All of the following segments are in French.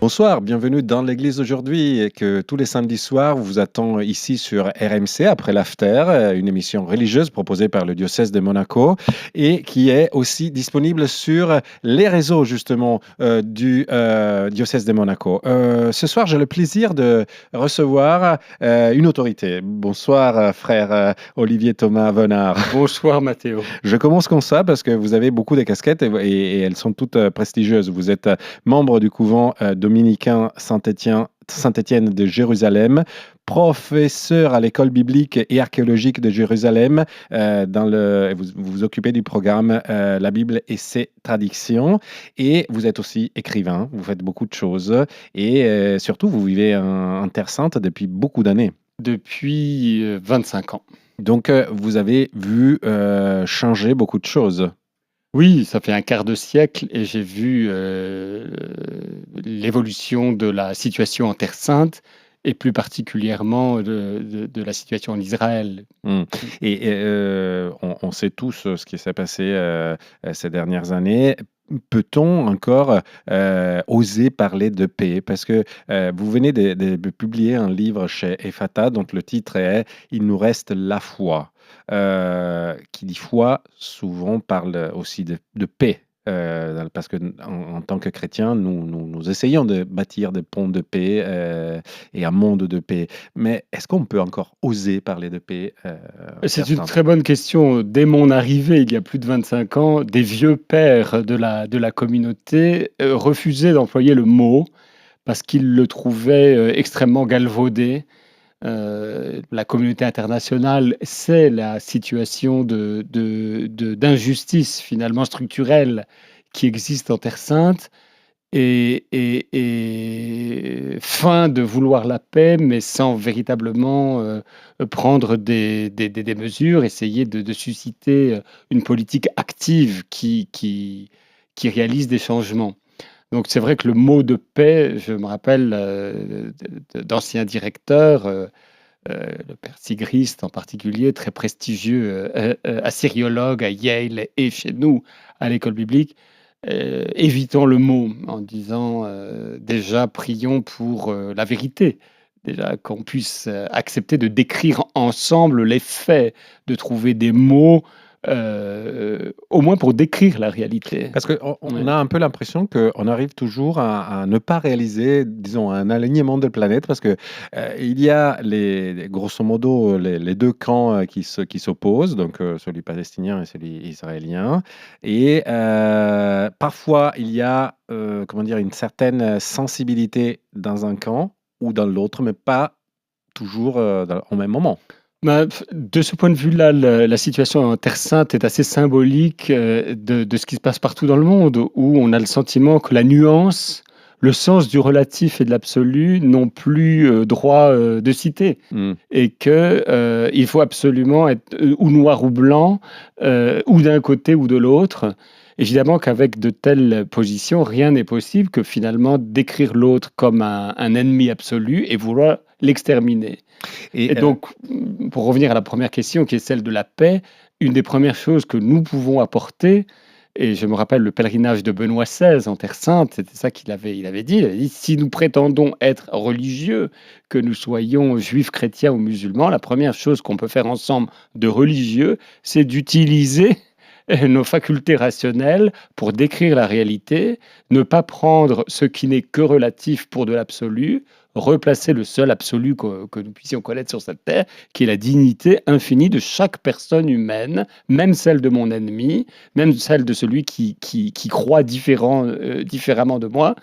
Bonsoir, bienvenue dans l'église aujourd'hui et que tous les samedis soirs vous attend ici sur RMC après l'After, une émission religieuse proposée par le diocèse de Monaco et qui est aussi disponible sur les réseaux justement du diocèse de Monaco. Ce soir, j'ai le plaisir de recevoir une autorité. Bonsoir frère Olivier Thomas Venard. Bonsoir Mathéo. Je commence comme ça parce que vous avez beaucoup de casquettes et elles sont toutes prestigieuses. Vous êtes membre du couvent dominicain Saint-Étienne de Jérusalem, professeur à l'école biblique et archéologique de Jérusalem. Vous vous occupez du programme La Bible et ses traductions. Et vous êtes aussi écrivain, vous faites beaucoup de choses. Et surtout, vous vivez en Terre Sainte depuis beaucoup d'années. Depuis 25 ans. Donc, vous avez vu changer beaucoup de choses. Oui, ça fait un quart de siècle et j'ai vu l'évolution de la situation en Terre Sainte et plus particulièrement de la situation en Israël. Et on sait tous ce qui s'est passé ces dernières années. Peut-on encore oser parler de paix? Parce que vous venez de publier un livre chez Ephata dont le titre est Il nous reste la foi. Qui dit foi, souvent parle aussi de paix. Parce qu'en tant que chrétiens, nous essayons de bâtir des ponts de paix et un monde de paix. Mais est-ce qu'on peut encore oser parler de paix C'est une très bonne question. Dès mon arrivée, il y a plus de 25 ans, des vieux pères de la communauté refusaient d'employer le mot parce qu'ils le trouvaient extrêmement galvaudé. La communauté internationale sait la situation d'injustice finalement structurelle qui existe en Terre Sainte et feint de vouloir la paix, mais sans véritablement prendre des mesures, essayer de susciter une politique active qui réalise des changements. Donc c'est vrai que le mot de paix, je me rappelle d'anciens directeurs, le père Sigrist en particulier, très prestigieux assyriologue à Yale et chez nous à l'école biblique, évitant le mot en disant déjà prions pour la vérité, déjà qu'on puisse accepter de décrire ensemble les faits, de trouver des mots au moins pour décrire la réalité. Parce qu'on a un peu l'impression qu'on arrive toujours à ne pas réaliser, disons, un alignement de planètes, parce que il y a grosso modo les deux camps qui s'opposent, donc celui palestinien et celui israélien, et parfois il y a comment dire, une certaine sensibilité dans un camp ou dans l'autre, mais pas toujours au même moment. De ce point de vue-là, la situation en Terre Sainte est assez symbolique de ce qui se passe partout dans le monde, où on a le sentiment que la nuance, le sens du relatif et de l'absolu n'ont plus droit de cité, et qu'il faut absolument être ou noir ou blanc, ou d'un côté ou de l'autre. Évidemment qu'avec de telles positions, rien n'est possible que finalement décrire l'autre comme un ennemi absolu et vouloir l'exterminer. Et donc, pour revenir à la première question, qui est celle de la paix, une des premières choses que nous pouvons apporter, et je me rappelle le pèlerinage de Benoît XVI en Terre Sainte, c'était ça qu'il avait dit. Il avait dit, si nous prétendons être religieux, que nous soyons juifs, chrétiens ou musulmans, la première chose qu'on peut faire ensemble de religieux, c'est d'utiliser nos facultés rationnelles pour décrire la réalité, ne pas prendre ce qui n'est que relatif pour de l'absolu, replacer le seul absolu que nous puissions connaître sur cette terre, qui est la dignité infinie de chaque personne humaine, même celle de mon ennemi, même celle de celui qui croit différemment de moi.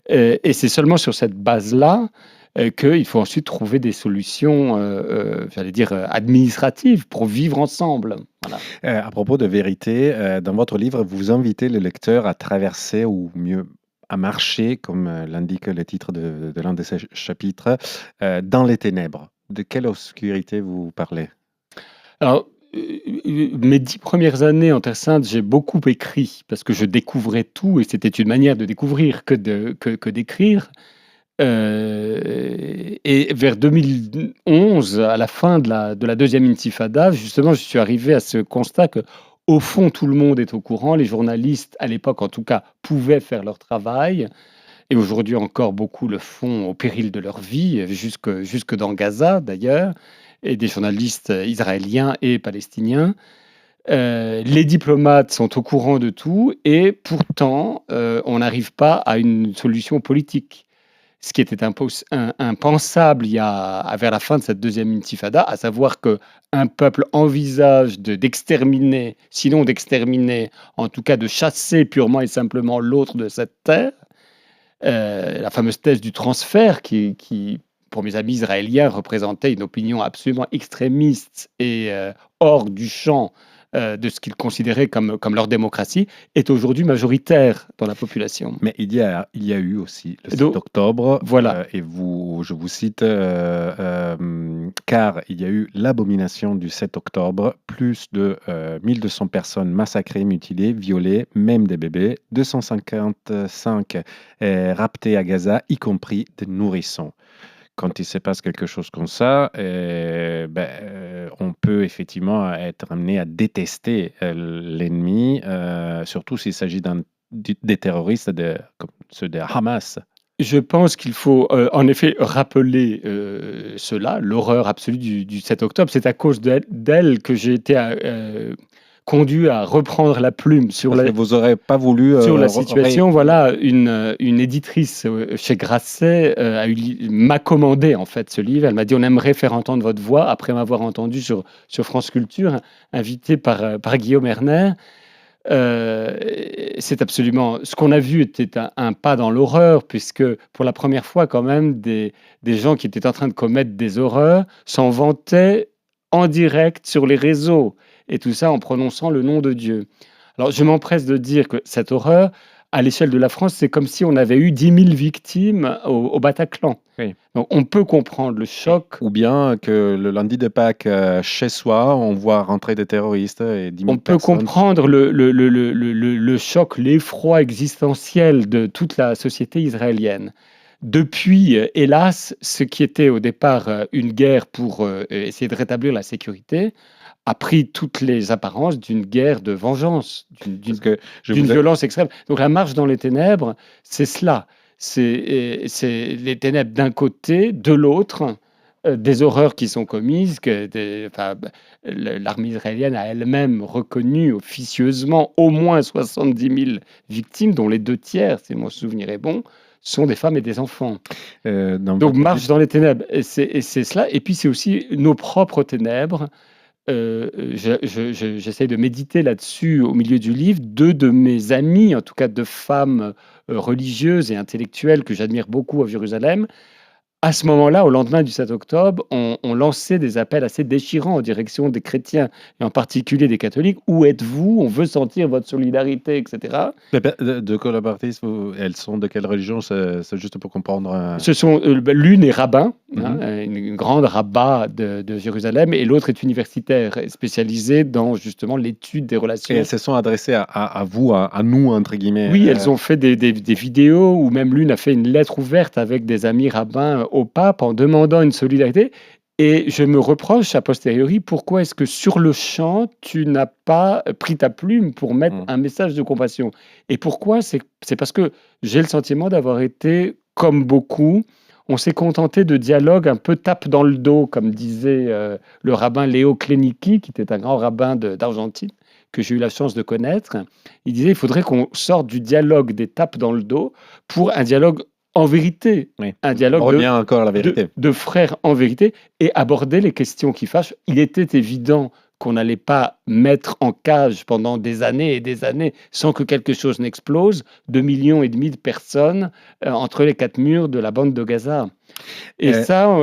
Et c'est seulement sur cette base-là qu'il faut ensuite trouver des solutions, j'allais dire, administratives pour vivre ensemble. Voilà. À propos de vérité, dans votre livre, vous invitez le lecteur à traverser, ou mieux, à marcher, comme l'indique le titre de l'un de ces chapitres, dans les ténèbres. De quelle obscurité vous parlez? Alors, mes 10 premières années en Terre Sainte, j'ai beaucoup écrit parce que je découvrais tout et c'était une manière de découvrir que d'écrire. Et vers 2011, à la fin de la deuxième intifada, justement, je suis arrivé à ce constat que, au fond, tout le monde est au courant. Les journalistes, à l'époque en tout cas, pouvaient faire leur travail. et aujourd'hui encore beaucoup le font au péril de leur vie, jusque dans Gaza d'ailleurs, et des journalistes israéliens et palestiniens. Les diplomates sont au courant de tout et pourtant, on n'arrive pas à une solution politique. Ce qui était impensable vers la fin de cette deuxième intifada, à savoir qu'un peuple envisage d'exterminer, sinon d'exterminer, en tout cas de chasser purement et simplement l'autre de cette terre. La fameuse thèse du transfert qui, pour mes amis israéliens, représentait une opinion absolument extrémiste et hors du champ de ce qu'ils considéraient comme leur démocratie, est aujourd'hui majoritaire dans la population. Mais il y a eu aussi le 7 Donc, octobre, voilà. je vous cite, car il y a eu l'abomination du 7 octobre, plus de 1200 personnes massacrées, mutilées, violées, même des bébés, 255 raptés à Gaza, y compris des nourrissons. Quand il se passe quelque chose comme ça, on peut effectivement être amené à détester l'ennemi, surtout s'il s'agit des terroristes comme ceux de Hamas. Je pense qu'il faut, en effet rappeler, cela, l'horreur absolue du 7 octobre. C'est à cause d'elle que j'ai été conduit à reprendre la plume sur Parce que vous n'aurez pas voulu sur la situation. Voilà, une éditrice, chez Grasset, m'a commandé, en fait, ce livre. Elle m'a dit: «On aimerait faire entendre votre voix», après m'avoir entendu sur France Culture, invité par Guillaume Erner. C'est absolument ce qu'on a vu était un pas dans l'horreur, puisque pour la première fois quand même des gens qui étaient en train de commettre des horreurs s'en vantaient en direct sur les réseaux, et tout ça en prononçant le nom de Dieu. Alors je m'empresse de dire que cette horreur, à l'échelle de la France, c'est comme si on avait eu 10 000 victimes au Bataclan. Oui. Donc on peut comprendre le choc. Ou bien que le lundi de Pâques, chez soi, on voit rentrer des terroristes et 10 000 On peut personnes. comprendre le choc, l'effroi existentiel de toute la société israélienne. Depuis, hélas, ce qui était au départ une guerre pour essayer de rétablir la sécurité a pris toutes les apparences d'une guerre de vengeance, Parce que d'une violence extrême. Donc la marche dans les ténèbres, c'est cela. C'est les ténèbres d'un côté, de l'autre, des horreurs qui sont commises, l'armée israélienne a elle-même reconnu officieusement au moins 70 000 victimes, dont les 2 tiers, si mon souvenir est bon, sont des femmes et des enfants. Donc marche dans les ténèbres, et c'est cela. Et puis c'est aussi nos propres ténèbres. J'essaie de méditer là-dessus au milieu du livre. 2 de mes amies, en tout cas 2 femmes religieuses et intellectuelles que j'admire beaucoup à Jérusalem, à ce moment-là, au lendemain du 7 octobre, on lançait des appels assez déchirants en direction des chrétiens et en particulier des catholiques. Où êtes-vous? On veut sentir votre solidarité, etc. De collaboratrices, elles sont de quelle religion? C'est juste pour comprendre. Ce sont l'une est rabbin, Mhm. une grande rabbin de Jérusalem, et l'autre est universitaire, spécialisée dans justement l'étude des Et relations. elles se sont adressées à vous, à nous, entre guillemets. Oui, elles ont fait des vidéos, ou même l'une a fait une lettre ouverte avec des amis rabbins au pape en demandant une solidarité. Et je me reproche a posteriori, pourquoi est-ce que sur le champ, tu n'as pas pris ta plume pour mettre Mm. un message de compassion? Et pourquoi? C'est parce que j'ai le sentiment d'avoir été, comme beaucoup, on s'est contenté de dialogues un peu tape dans le dos, comme disait le rabbin Léo Klenicki, qui était un grand rabbin d'Argentine, que j'ai eu la chance de connaître. Il disait, il faudrait qu'on sorte du dialogue des tapes dans le dos pour un dialogue en vérité, Oui. un On dialogue revient encore à la vérité. de frères en vérité, et aborder les questions qui fâchent. Il était évident qu'on n'allait pas mettre en cage pendant des années et des années sans que quelque chose n'explose 2,5 millions de personnes entre les 4 murs de la bande de Gaza. Et Euh, ça,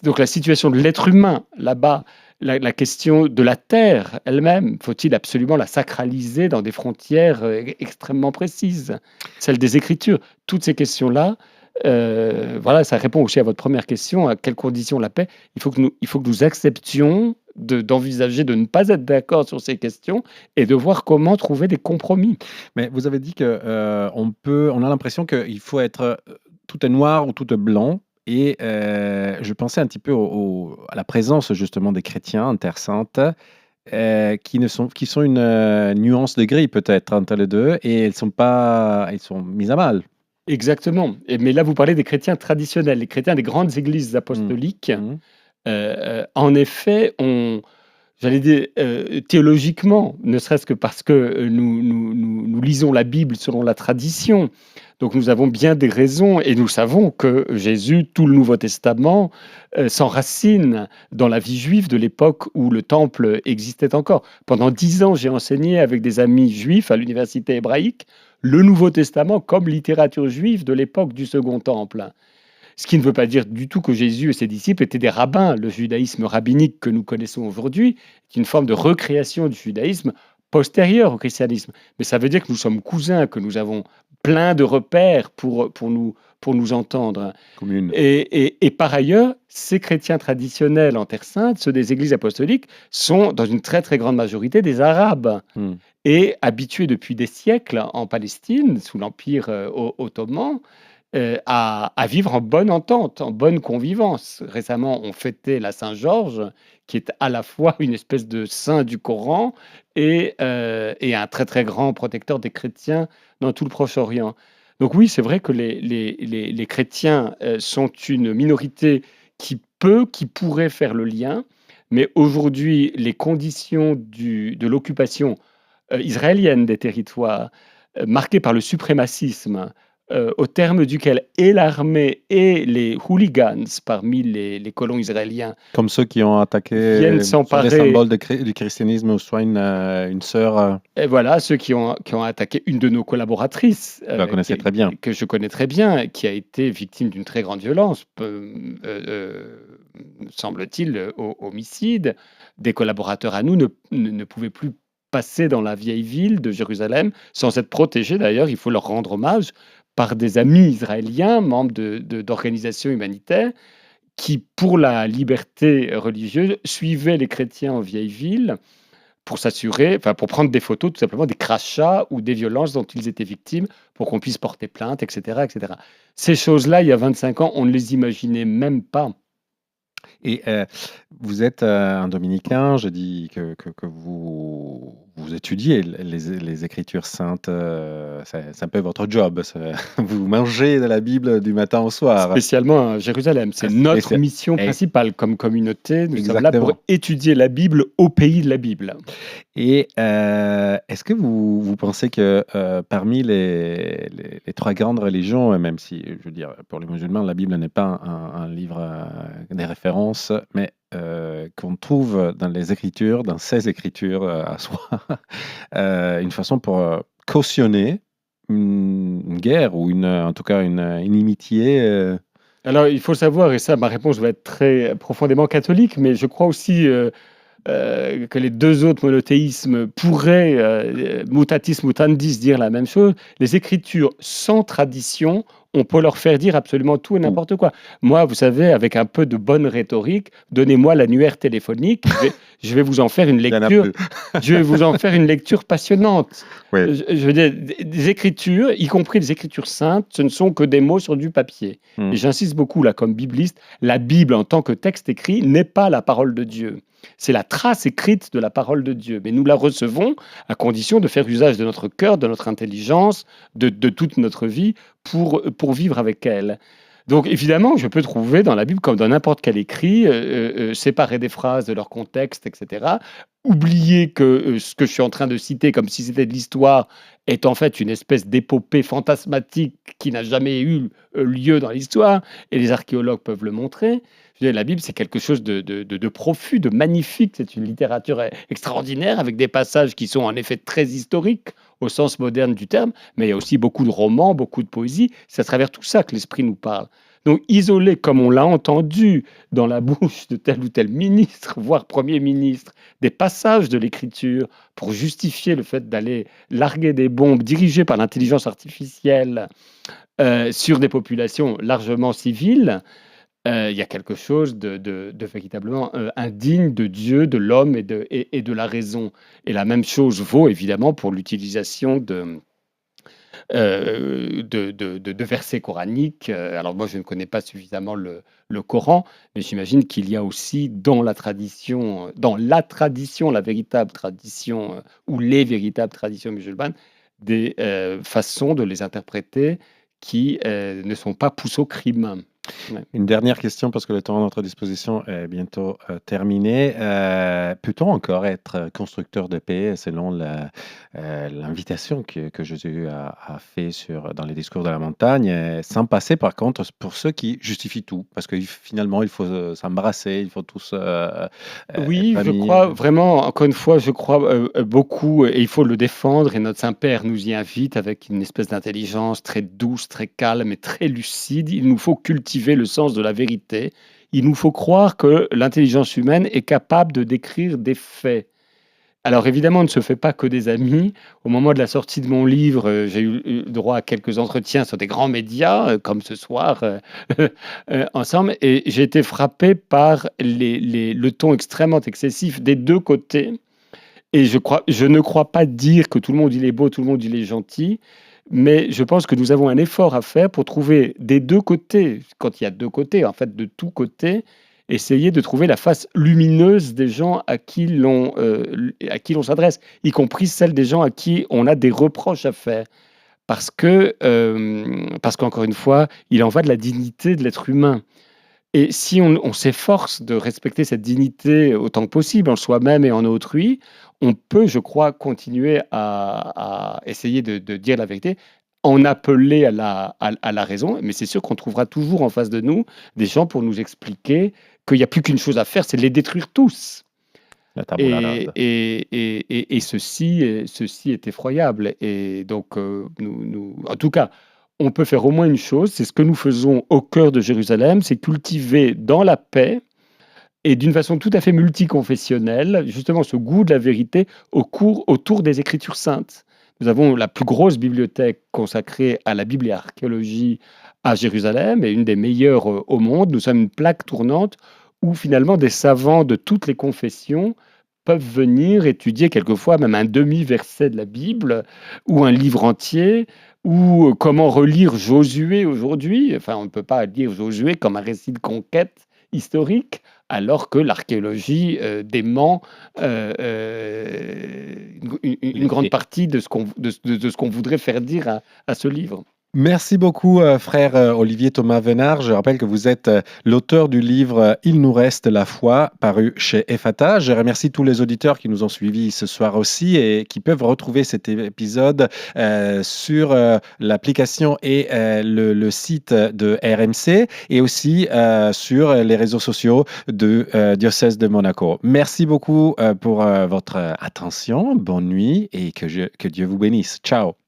donc la situation de l'être humain là-bas, la question de la terre elle-même, faut-il absolument la sacraliser dans des frontières extrêmement précises? Celle des Écritures, toutes ces questions-là, voilà, ça répond aussi à votre première question, à quelles conditions la paix? Il faut que nous acceptions d'envisager de ne pas être d'accord sur ces questions et de voir comment trouver des compromis. Mais vous avez dit que on a l'impression qu'il faut être tout est noir ou tout est blanc. Et je pensais un petit peu à la présence justement des chrétiens en Terre Sainte, qui sont une nuance de gris peut-être entre les deux, et elles sont pas, elles sont mises à mal. exactement. Mais là, vous parlez des chrétiens traditionnels, les chrétiens des grandes églises Mmh. apostoliques. Mmh. En effet, j'allais dire, théologiquement, ne serait-ce que parce que nous lisons la Bible selon la tradition. Donc nous avons bien des raisons et nous savons que Jésus, tout le Nouveau Testament, s'enracine dans la vie juive de l'époque où le temple existait encore. Pendant 10 ans, j'ai enseigné avec des amis juifs à l'université hébraïque le Nouveau Testament comme littérature juive de l'époque du Second Temple. Ce qui ne veut pas dire du tout que Jésus et ses disciples étaient des rabbins. Le judaïsme rabbinique que nous connaissons aujourd'hui est une forme de recréation du judaïsme postérieure au christianisme. Mais ça veut dire que nous sommes cousins, que nous avons plein de repères pour nous entendre. Commune. Et par ailleurs, ces chrétiens traditionnels en Terre Sainte, ceux des églises apostoliques, sont dans une très très grande majorité des Arabes Mmh. et habitués depuis des siècles en Palestine, sous l'Empire ottoman, à vivre en bonne entente, en bonne convivence. Récemment, on fêtait la Saint-Georges, qui est à la fois une espèce de saint du Coran et un très très grand protecteur des chrétiens dans tout le Proche-Orient. Donc oui, c'est vrai que les chrétiens sont une minorité qui pourrait faire le lien, mais aujourd'hui, les conditions de l'occupation israélienne des territoires, marquée par le suprémacisme, au terme duquel et l'armée et les hooligans parmi les colons israéliens Comme ceux qui ont viennent attaqué soit des s'emparer, symboles du christianisme ou soit une sœur, et voilà, ceux qui ont attaqué une de nos collaboratrices, je la connaissais très bien. que je connais très bien, qui a été victime d'une très grande violence, semble-t-il, homicide. Des collaborateurs à nous ne pouvaient plus passer dans la vieille ville de Jérusalem sans être protégés. D'ailleurs, il faut leur rendre hommage par des amis israéliens, membres d'organisations humanitaires, qui, pour la liberté religieuse, suivaient les chrétiens en vieille ville pour s'assurer, enfin pour prendre des photos tout simplement des crachats ou des violences dont ils étaient victimes pour qu'on puisse porter plainte, etc., etc. Ces choses-là, il y a 25 ans, on ne les imaginait même pas. Et vous êtes, un dominicain, je dis que vous étudiez les Écritures saintes, c'est un peu votre job, vous mangez de la Bible du matin au soir. Spécialement à Jérusalem. C'est Ah, notre mission et principale comme communauté. Nous sommes là pour exactement. étudier la Bible au pays de la Bible. Et est-ce que vous pensez que, parmi les 3 grandes religions, même si, je veux dire, pour les musulmans, la Bible n'est pas un livre, des références, mais qu'on trouve dans les Écritures, dans ces Écritures, à soi, une façon pour, cautionner une guerre ou en tout cas une inimitié, Alors, il faut savoir, et ça, ma réponse va être très profondément catholique, mais je crois aussi que les deux autres monothéismes pourraient, mutatis mutandis, dire la même chose. Les Écritures sans tradition, on peut leur faire dire absolument tout et tout. n'importe quoi. Moi, vous savez, avec un peu de bonne rhétorique, donnez-moi l'annuaire téléphonique, je vais vous en faire une Il y en a lecture. plus. Je vais vous en faire une lecture passionnante. Oui. Je veux dire, des écritures, y compris des écritures saintes, ce ne sont que des mots sur du papier. Et Mmh. j'insiste beaucoup là, comme bibliste, la Bible en tant que texte écrit n'est pas la parole de Dieu. C'est la trace écrite de la parole de Dieu. Mais nous la recevons à condition de faire usage de notre cœur, de notre intelligence, de toute notre vie pour vivre avec elle. Donc évidemment, je peux trouver dans la Bible, comme dans n'importe quel écrit, séparer des phrases de leur contexte, etc. Oublier que ce que je suis en train de citer, comme si c'était de l'histoire, est en fait une espèce d'épopée fantasmatique qui n'a jamais eu lieu dans l'histoire, et les archéologues peuvent le montrer. Je veux dire, la Bible, c'est quelque chose de profus, de magnifique. C'est une littérature extraordinaire, avec des passages qui sont en effet très historiques au sens moderne du terme, mais il y a aussi beaucoup de romans, beaucoup de poésie. C'est à travers tout ça que l'esprit nous parle. Donc, isoler, comme on l'a entendu dans la bouche de tel ou tel ministre, voire Premier ministre, des passages de l'écriture pour justifier le fait d'aller larguer des bombes dirigées par l'intelligence artificielle sur des populations largement civiles, il y a quelque chose de véritablement indigne de Dieu, de l'homme et de la raison. Et la même chose vaut évidemment pour l'utilisation de versets coraniques. Alors moi, je ne connais pas suffisamment le Coran, mais j'imagine qu'il y a aussi dans la tradition, la véritable tradition, ou les véritables traditions musulmanes, des façons de les interpréter qui ne sont pas poussés au crime. Ouais. Une dernière question parce que le temps à notre disposition est bientôt terminé. Peut-on encore être constructeur de paix selon l'invitation que Jésus a fait dans les discours de la montagne, sans passer par contre pour ceux qui justifient tout? Parce que finalement, il faut s'embrasser, il faut tous être Oui, je amis. crois vraiment, encore une fois, je crois beaucoup, et il faut le défendre. Et notre Saint-Père nous y invite avec une espèce d'intelligence très douce, très calme et très lucide. Il nous faut cultiver le sens de la vérité. Il nous faut croire que l'intelligence humaine est capable de décrire des faits. Alors évidemment, on ne se fait pas que des amis. Au moment de la sortie de mon livre, j'ai eu droit à quelques entretiens sur des grands médias, comme ce soir, ensemble, et j'ai été frappé par le ton extrêmement excessif des 2 côtés. Et je ne crois pas dire que tout le monde il est beau, tout le monde il est gentil, mais je pense que nous avons un effort à faire pour trouver des 2 côtés, quand il y a 2 côtés, en fait, de tous côtés, essayer de trouver la face lumineuse des gens à qui l'on s'adresse, y compris celle des gens à qui on a des reproches à faire. Parce qu'encore une fois, il en va de la dignité de l'être humain. Et si on s'efforce de respecter cette dignité autant que possible en soi-même et en autrui, on peut, je crois, continuer à essayer de dire la vérité, en appeler à la raison. Mais c'est sûr qu'on trouvera toujours en face de nous des gens pour nous expliquer qu'il n'y a plus qu'une chose à faire, c'est de les détruire tous. La tabula Et, rasa. et, ceci est effroyable. Et donc, en tout cas, on peut faire au moins une chose, c'est ce que nous faisons au cœur de Jérusalem, c'est cultiver dans la paix et d'une façon tout à fait multiconfessionnelle, justement ce goût de la vérité autour des Écritures saintes. Nous avons la plus grosse bibliothèque consacrée à la Bible et à l'archéologie à Jérusalem, et une des meilleures au monde. Nous sommes une plaque tournante où finalement des savants de toutes les confessions peuvent venir étudier quelquefois même un demi-verset de la Bible ou un livre entier, ou comment relire Josué aujourd'hui. Enfin, on ne peut pas lire Josué comme un récit de conquête historique, alors que l'archéologie dément une Les grande faits. partie de ce qu'on voudrait faire dire à ce livre. Merci beaucoup, frère Olivier Thomas Venard. Je rappelle que vous êtes l'auteur du livre Il nous reste la foi, paru chez Ephata. Je remercie tous les auditeurs qui nous ont suivis ce soir aussi et qui peuvent retrouver cet épisode sur l'application et le site de RMC et aussi sur les réseaux sociaux du diocèse de Monaco. Merci beaucoup pour votre attention. Bonne nuit et que Dieu vous bénisse. Ciao.